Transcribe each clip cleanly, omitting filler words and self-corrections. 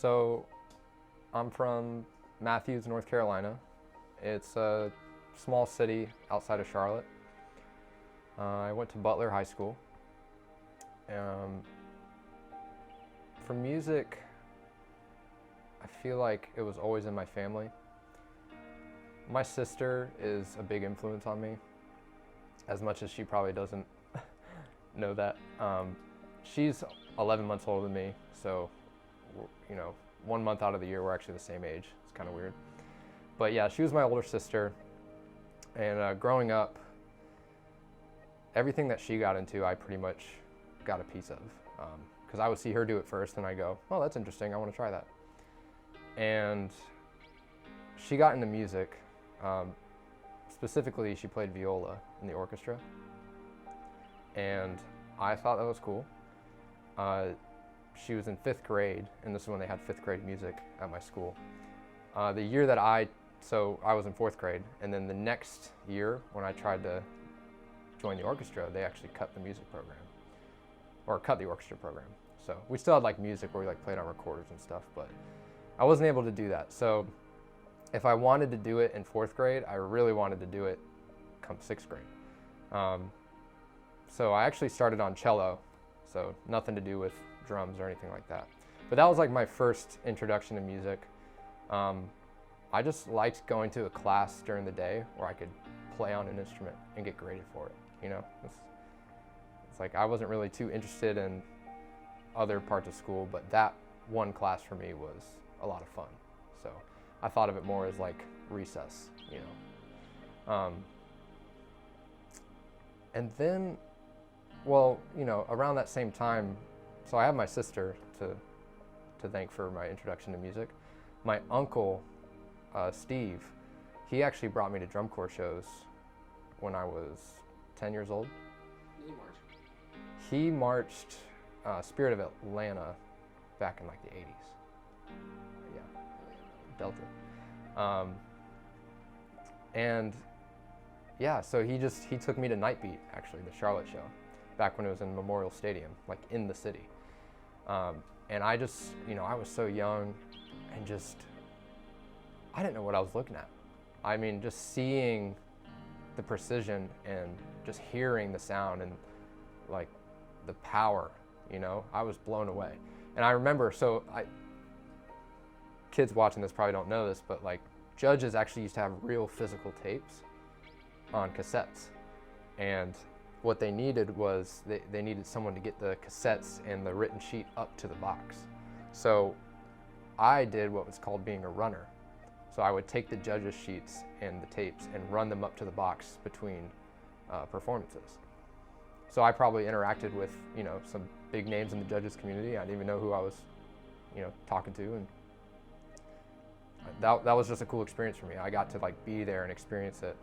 So I'm from Matthews, North Carolina. It's a small city outside of Charlotte. I went to Butler High School. For music, I feel like it was always in my family. My sister is a big influence on me, as much as she probably doesn't know that. She's 11 months older than me, so, 1 month out of the year we're actually the same age. It's kind of weird. But yeah, she was my older sister, and growing up, everything that she got into, I pretty much got a piece of. Because I would see her do it first, and I go, oh, that's interesting, I want to try that. And she got into music. Specifically, she played viola in the orchestra, and I thought that was cool. She was in 5th grade, and this is when they had 5th grade music at my school. The year that I was in 4th grade, and then the next year when I tried to join the orchestra, they actually cut the music program, or cut the orchestra program. So we still had like music where we like played on recorders and stuff, but I wasn't able to do that. So if I wanted to do it in 4th grade, I really wanted to do it come 6th grade. So I actually started on cello, so nothing to do with drums or anything like that. But that was like my first introduction to music. I just liked going to a class during the day where I could play on an instrument and get graded for it, It's like I wasn't really too interested in other parts of school, but that one class for me was a lot of fun. So I thought of it more as like recess, And then, around that same time, so I have my sister to thank for my introduction to music. My uncle, Steve, he actually brought me to drum corps shows when I was 10 years old. Did he march? He marched Spirit of Atlanta back in like the 80s. Yeah, Delta. And yeah, so he took me to Night Beat, actually, the Charlotte show, back when it was in Memorial Stadium, like in the city. And I just, I was so young and I didn't know what I was looking at. I mean, just seeing the precision and just hearing the sound and like the power, I was blown away. And I remember, kids watching this probably don't know this, but like judges actually used to have real physical tapes on cassettes. And what they needed was they needed someone to get the cassettes and the written sheet up to the box. So I did what was called being a runner. So I would take the judges' sheets and the tapes and run them up to the box between performances. So I probably interacted with, some big names in the judges community. I didn't even know who I was, talking to, and that was just a cool experience for me. I got to like be there and experience it.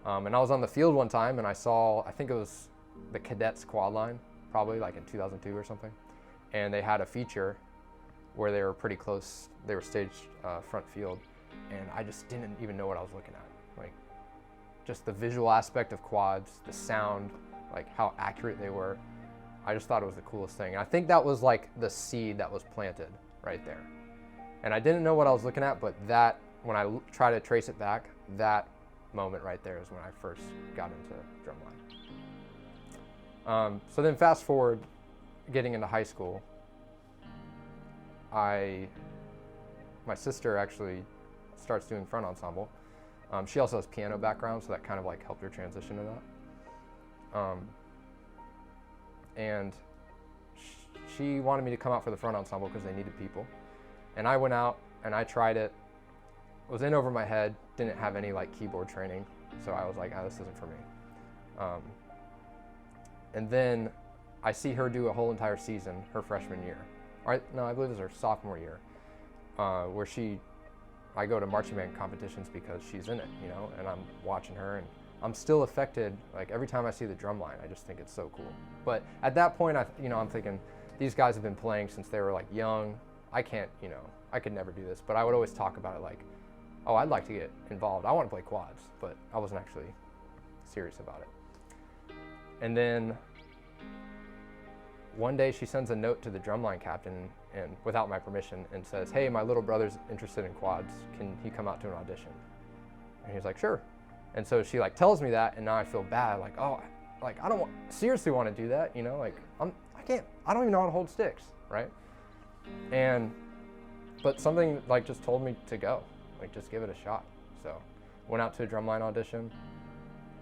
And I was on the field one time and I saw, I think it was the Cadets quad line, probably like in 2002 or something. And they had a feature where they were pretty close. They were staged front field, and I just didn't even know what I was looking at. Like just the visual aspect of quads, the sound, like how accurate they were. I just thought it was the coolest thing. And I think that was like the seed that was planted right there. And I didn't know what I was looking at, but that, when I try to trace it back, that moment right there is when I first got into drumline. So then fast forward, getting into high school, my sister actually starts doing front ensemble. She also has piano background, so that kind of like helped her transition to that. And she wanted me to come out for the front ensemble because they needed people. And I went out and I tried it. Was in over my head, didn't have any like keyboard training, so I was like, this isn't for me. And then I see her do a whole entire season her freshman year. I believe it was her sophomore year, where I go to marching band competitions because she's in it, and I'm watching her, and I'm still affected. Like every time I see the drum line, I just think it's so cool. But at that point, I'm thinking, these guys have been playing since they were like young. I can't, I could never do this. But I would always talk about it like, oh, I'd like to get involved. I want to play quads, but I wasn't actually serious about it. And then one day she sends a note to the drumline captain and without my permission and says, "Hey, my little brother's interested in quads. Can he come out to an audition?" And he's like, "Sure." And so she like tells me that, and now I feel bad, like, oh, like I don't seriously want to do that, you know, like I don't even know how to hold sticks, right? But something like just told me to go, like just give it a shot. So went out to a drumline audition.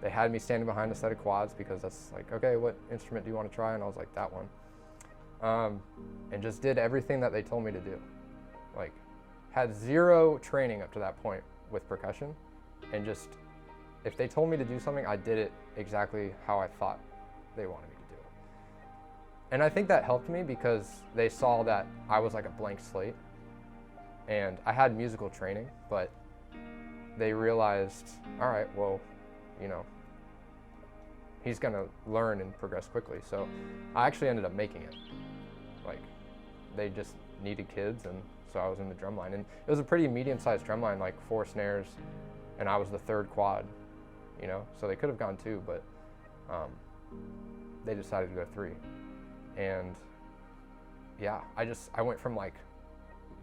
They had me standing behind a set of quads because that's like, okay, what instrument do you want to try? And I was like, that one. And just did everything that they told me to do. Like, had zero training up to that point with percussion, and just, if they told me to do something, I did it exactly how I thought they wanted me to do it. And I think that helped me because they saw that I was like a blank slate, and I had musical training, but they realized, all right, well, you know, he's gonna learn and progress quickly. So I actually ended up making it. Like, they just needed kids, and so I was in the drum line. And it was a pretty medium-sized drum line, like 4 snares, and I was the 3rd quad, you know? So they could have gone 2, but they decided to go 3. And yeah, I went from like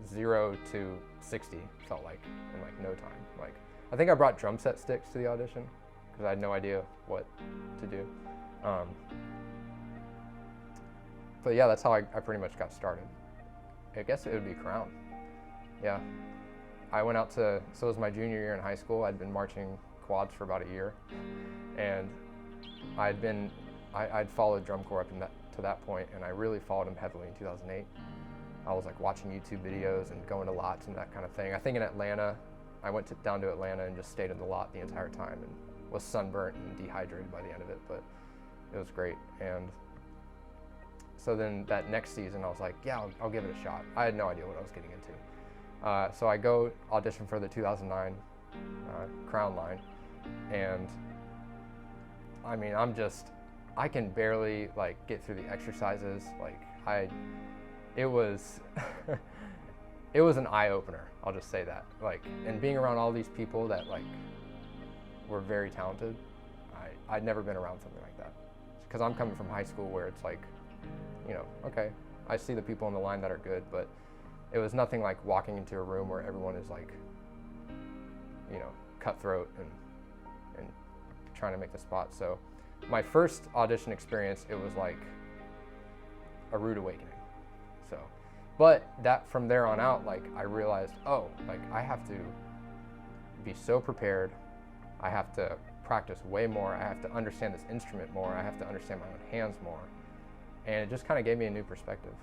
0 to 60, felt like, in like no time. Like, I think I brought drum set sticks to the audition because I had no idea what to do. But yeah, that's how I pretty much got started. I guess it would be Crown. Yeah. I went out to, so it was my junior year in high school. I'd been marching quads for about a year. And I'd followed drum corps up to that point, and I really followed him heavily in 2008. I was like watching YouTube videos and going to lots and that kind of thing. I think in Atlanta, I went down to Atlanta and just stayed in the lot the entire time and was sunburnt and dehydrated by the end of it, but it was great. And so then that next season, I was like, yeah, I'll give it a shot. I had no idea what I was getting into. So I go audition for the 2009 Crown line, and I mean, I can barely like get through the exercises. Like it was an eye opener. I'll just say that. Like, and being around all these people that like were very talented, I'd never been around something like that. Because I'm coming from high school where it's like, you know, okay, I see the people on the line that are good, but it was nothing like walking into a room where everyone is like, you know, cutthroat and trying to make the spot. So my first audition experience, it was like a rude awakening. So, but that from there on out, like I realized, oh, like I have to be so prepared. I have to practice way more. I have to understand this instrument more. I have to understand my own hands more. And it just kind of gave me a new perspective.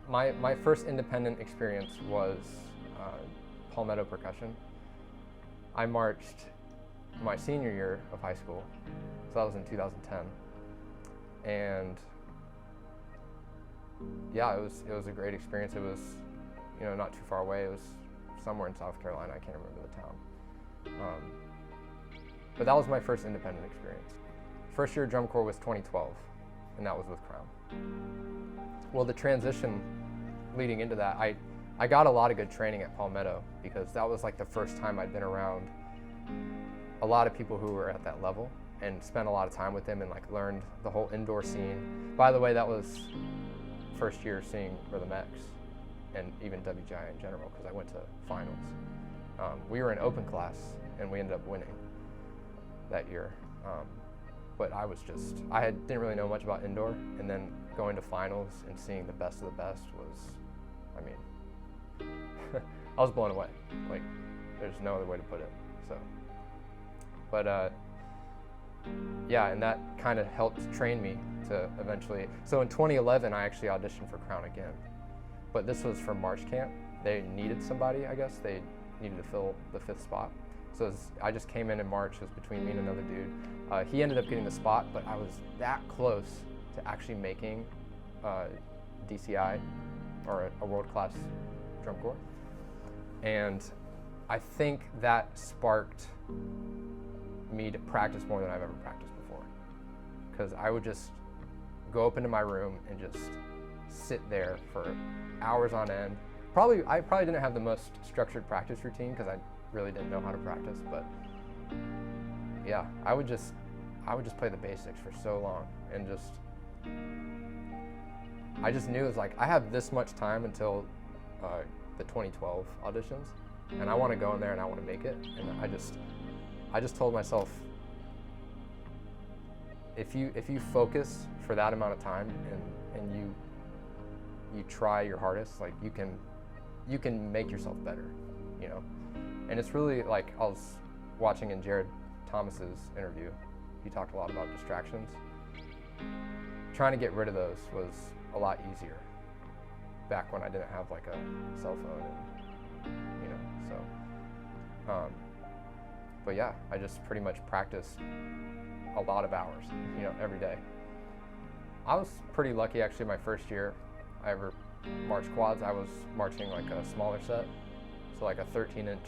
My first independent experience was Palmetto Percussion. I marched my senior year of high school, so that was in 2010. And yeah, it was a great experience. It was, you know, not too far away. It was somewhere in South Carolina. I can't remember the town. But that was my first independent experience. First year drum corps was 2012, and that was with Crown. Well, the transition leading into that, I got a lot of good training at Palmetto because that was like the first time I'd been around a lot of people who were at that level and spent a lot of time with them and like learned the whole indoor scene. By the way, that was first year seeing Rhythm X and even WGI in general because I went to finals. We were in open class and we ended up winning that year. But I didn't really know much about indoor, and then going to finals and seeing the best of the best was, I mean, I was blown away. Like, there's no other way to put it. So, but yeah, and that kind of helped train me to eventually. So in 2011, I actually auditioned for Crown again, but this was for March Camp. They needed somebody, I guess. They needed to fill the 5th spot. So I just came in March. It was between me and another dude. He ended up getting the spot, but I was that close to actually making DCI or a world-class drum corps. And I think that sparked me to practice more than I've ever practiced before. Because I would just go up into my room and just sit there for hours on end. I probably didn't have the most structured practice routine because I really didn't know how to practice, but yeah, I would just play the basics for so long and just I just knew it was like, I have this much time until the 2012 auditions, and I want to go in there and I want to make it. And I just told myself, if you focus for that amount of time and you try your hardest, like you can make yourself better, you know. And it's really like, I was watching in Jared Thomas's interview, he talked a lot about distractions. Trying to get rid of those was a lot easier back when I didn't have like a cell phone, and you know, so but yeah, I just pretty much practiced a lot of hours, you know, every day. I was pretty lucky actually. My first year I ever marched quads, I was marching like a smaller set, so like a 13-inch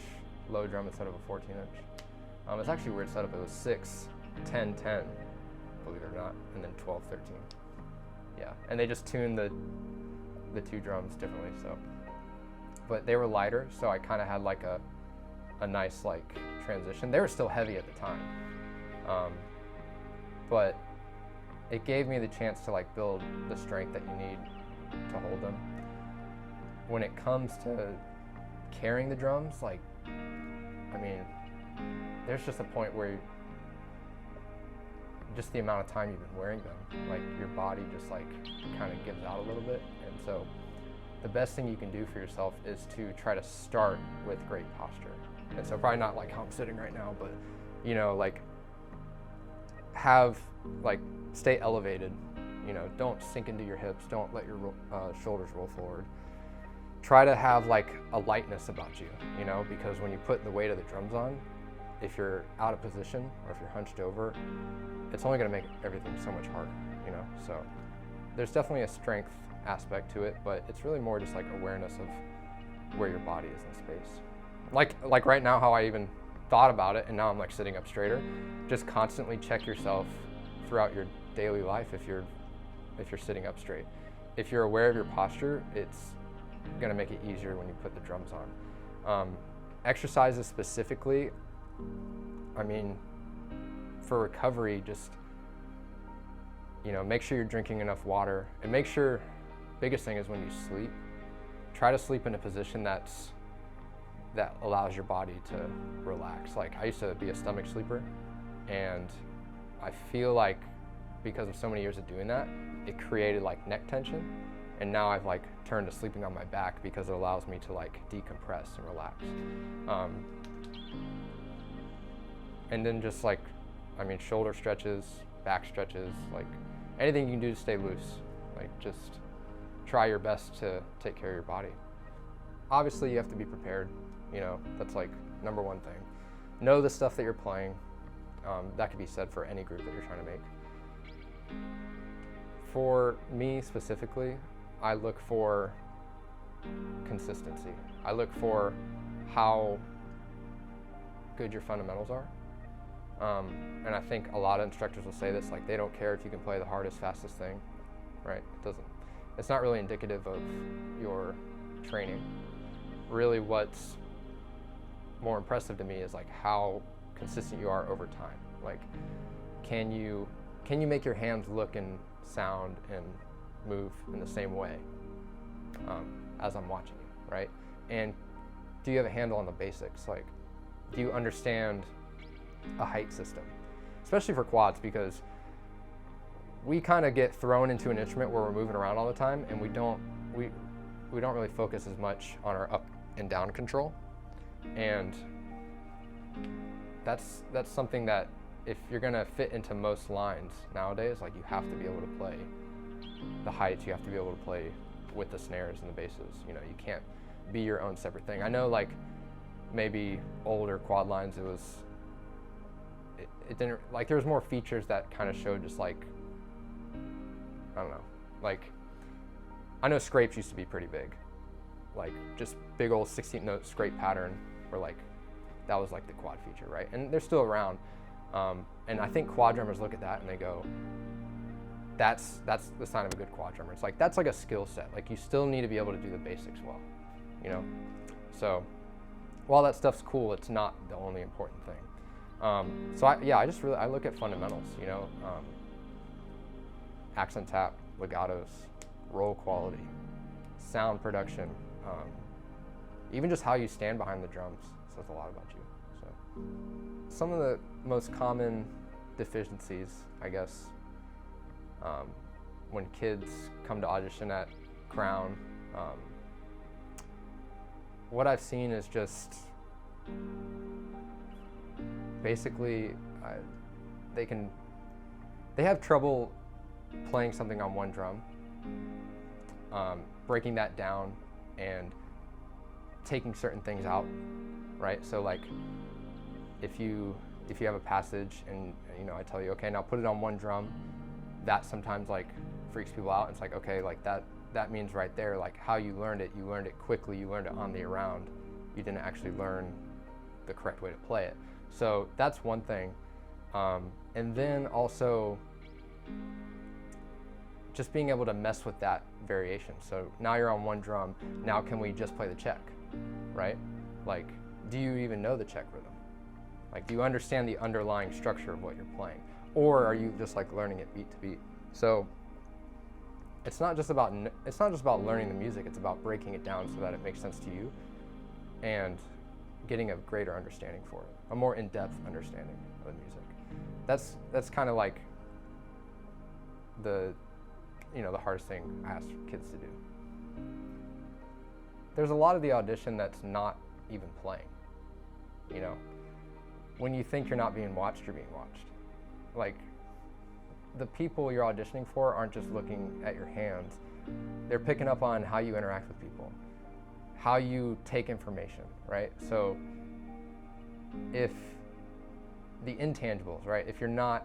low drum instead of a 14-inch. It's actually a weird setup. It was 6, 10, 10, believe it or not, and then 12, 13. Yeah, and they just tuned the two drums differently, so. But they were lighter, so I kind of had like a nice like transition. They were still heavy at the time, but it gave me the chance to like build the strength that you need to hold them. When it comes to carrying the drums, like, I mean, there's just a point where just the amount of time you've been wearing them, like your body just like kind of gives out a little bit. And so the best thing you can do for yourself is to try to start with great posture. And so probably not like how I'm sitting right now, but you know, like stay elevated, you know, don't sink into your hips, don't let your shoulders roll forward. Try to have like a lightness about you, you know, because when you put the weight of the drums on, if you're out of position or if you're hunched over, it's only going to make everything so much harder, you know. So there's definitely a strength aspect to it, but it's really more just like awareness of where your body is in space. Like right now, how I even thought about it, and now I'm like sitting up straighter. Just constantly check yourself throughout your daily life if you're sitting up straight. If you're aware of your posture, it's going to make it easier when you put the drums on. Exercises specifically, I mean, for recovery, just, you know, make sure you're drinking enough water, and make sure, biggest thing is when you sleep, try to sleep in a position that allows your body to relax. Like, I used to be a stomach sleeper, and I feel like because of so many years of doing that, it created like neck tension, and now I've like turned to sleeping on my back because it allows me to like decompress and relax. And then just like, I mean, shoulder stretches, back stretches, like anything you can do to stay loose. Like, just try your best to take care of your body. Obviously you have to be prepared, you know, that's like number one thing. Know the stuff that you're playing. That could be said for any group that you're trying to make. For me specifically, I look for consistency. I look for how good your fundamentals are. And I think a lot of instructors will say this, like they don't care if you can play the hardest, fastest thing, right? It's not really indicative of your training. Really what's more impressive to me is like how consistent you are over time. Like, can you make your hands look and sound and move in the same way as I'm watching you, right? And do you have a handle on the basics? Like, do you understand a height system? Especially for quads, because we kind of get thrown into an instrument where we're moving around all the time, and we don't really focus as much on our up and down control. And that's something that if you're gonna fit into most lines nowadays, like you have to be able to play the heights, you have to be able to play with the snares and the basses. You know, you can't be your own separate thing. I know like maybe older quad lines, it didn't, like there was more features that kind of showed just like, I don't know, like I know scrapes used to be pretty big, like just big old 16th note scrape pattern, where like that was like the quad feature, right? And they're still around. And I think quad drummers look at that and they go, that's the sign of a good quad drummer. It's like, that's like a skill set. Like you still need to be able to do the basics well, you know? So while that stuff's cool, it's not the only important thing. So I look at fundamentals, you know, accent tap, legatos, roll quality, sound production, even just how you stand behind the drums says a lot about you. So some of the most common deficiencies, I guess, when kids come to audition at Crown, what I've seen is just basically they have trouble playing something on one drum, breaking that down and taking certain things out, right? So like if you have a passage and I tell you, okay, now put it on one drum, that sometimes like freaks people out. It's like, okay, like that means right there, like how you learned it quickly, you learned it on the around, you didn't actually learn the correct way to play it. So that's one thing. And then also just being able to mess with that variation. So now you're on one drum, now can we just play the check, right? Like, do you even know the check rhythm? Like, do you understand the underlying structure of what you're playing? Or are you just like learning it beat to beat? So it's not just about learning the music, it's about breaking it down so that it makes sense to you and getting a greater understanding for it, a more in-depth understanding of the music. That's kind of like the hardest thing I ask kids to do. There's a lot of the audition that's not even playing. When you think you're not being watched, you're being watched. Like, the people you're auditioning for aren't just looking at your hands. They're picking up on how you interact with people, how you take information, right? So if the intangibles, right? If you're not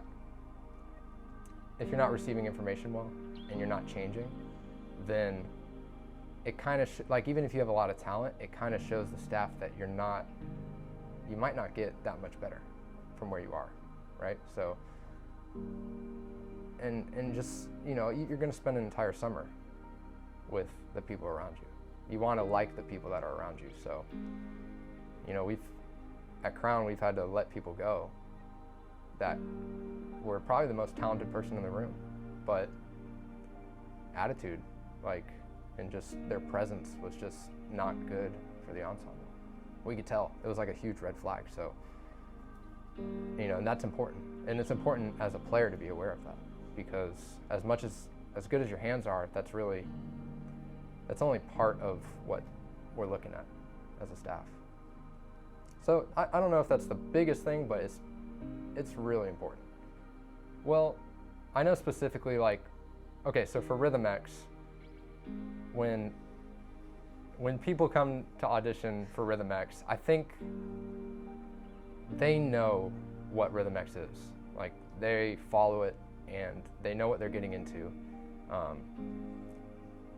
receiving information well and you're not changing, then it kind of like, even if you have a lot of talent, it kind of shows the staff that you might not get that much better from where you are, right? So and just you're going to spend an entire summer with the people around you. You want to like the people that are around you. So at Crown we've had to let people go that were probably the most talented person in the room, but attitude, and just their presence was just not good for the ensemble. We could tell. It was like a huge red flag. So and that's important. And it's important as a player to be aware of that, because as good as your hands are, that's only part of what we're looking at as a staff. So I don't know if that's the biggest thing, but it's really important. Well, I know specifically, so for Rhythm X, when people come to audition for Rhythm X, I think they know what Rhythm X is. Like, they follow it and they know what they're getting into.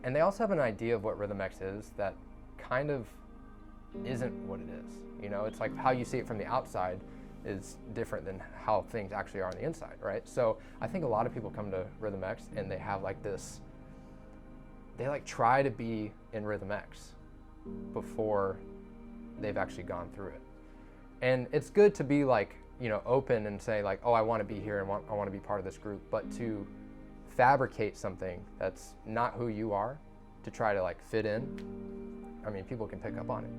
And they also have an idea of what Rhythm X is that kind of isn't what it is. It's like how you see it from the outside is different than how things actually are on the inside, right? So I think a lot of people come to Rhythm X and they have they try to be in Rhythm X before they've actually gone through it. And it's good to be open and say oh, I want to be here and I want to be part of this group, but to fabricate something that's not who you are to try to fit in, I mean, people can pick up on it,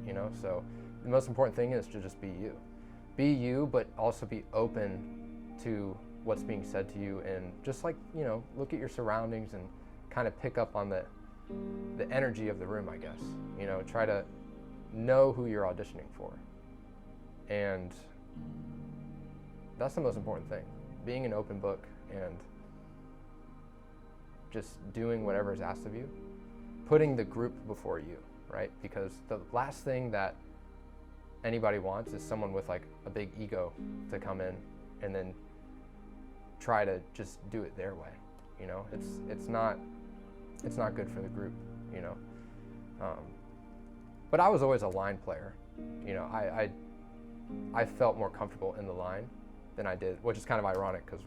so the most important thing is to just be you. Be you, but also be open to what's being said to you, and just look at your surroundings and kind of pick up on the energy of the room, I guess. Try to know who you're auditioning for. And that's the most important thing. Being an open book and just doing whatever is asked of you. Putting the group before you, right? Because the last thing that anybody wants is someone with a big ego to come in and then try to just do it their way. It's not good for the group, But I was always a line player. I felt more comfortable in the line than I did, which is kind of ironic because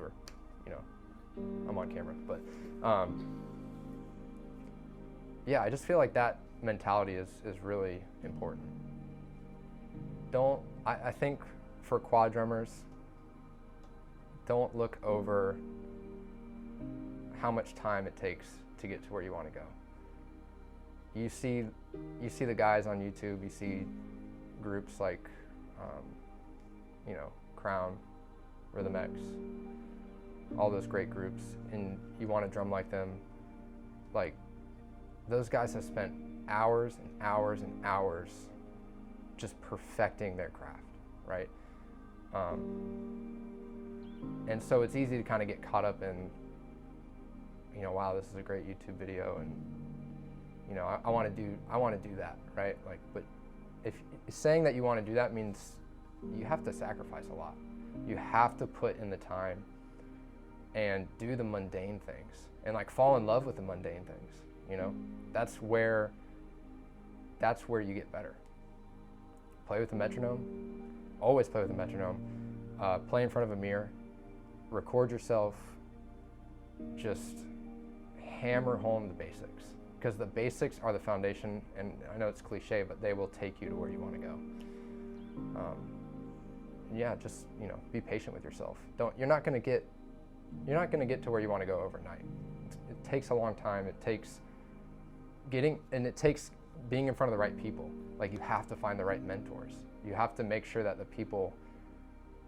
I'm on camera. But I just feel like that mentality is really important. I think for quad drummers, don't look over how much time it takes to get to where you want to go. You see the guys on YouTube, you see groups like, Crown, Rhythm X, all those great groups, and you want to drum like them. Like, those guys have spent hours and hours and hours just perfecting their craft, right? And so it's easy to kind of get caught up in, wow, this is a great YouTube video, and I want to do that, right? Like, but if saying that you want to do that means you have to sacrifice a lot. You have to put in the time and do the mundane things, and like fall in love with the mundane things. That's where you get better. Play with the metronome. Always play with the metronome. Play in front of a mirror. Record yourself. Just hammer home the basics, because the basics are the foundation, and I know it's cliche, but they will take you to where you want to go. Just be patient with yourself. You're not going to get to where you want to go overnight. It takes a long time. It takes being in front of the right people. Like, you have to find the right mentors. You have to make sure that the people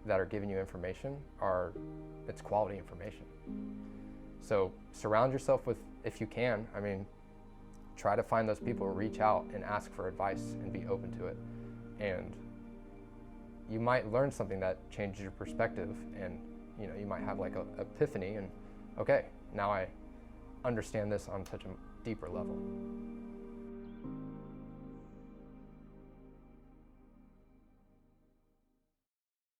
that are giving you information it's quality information. So surround yourself with, if you can, try to find those people, reach out and ask for advice and be open to it. And you might learn something that changes your perspective, and you might have like a epiphany, and okay, now I understand this on such a deeper level.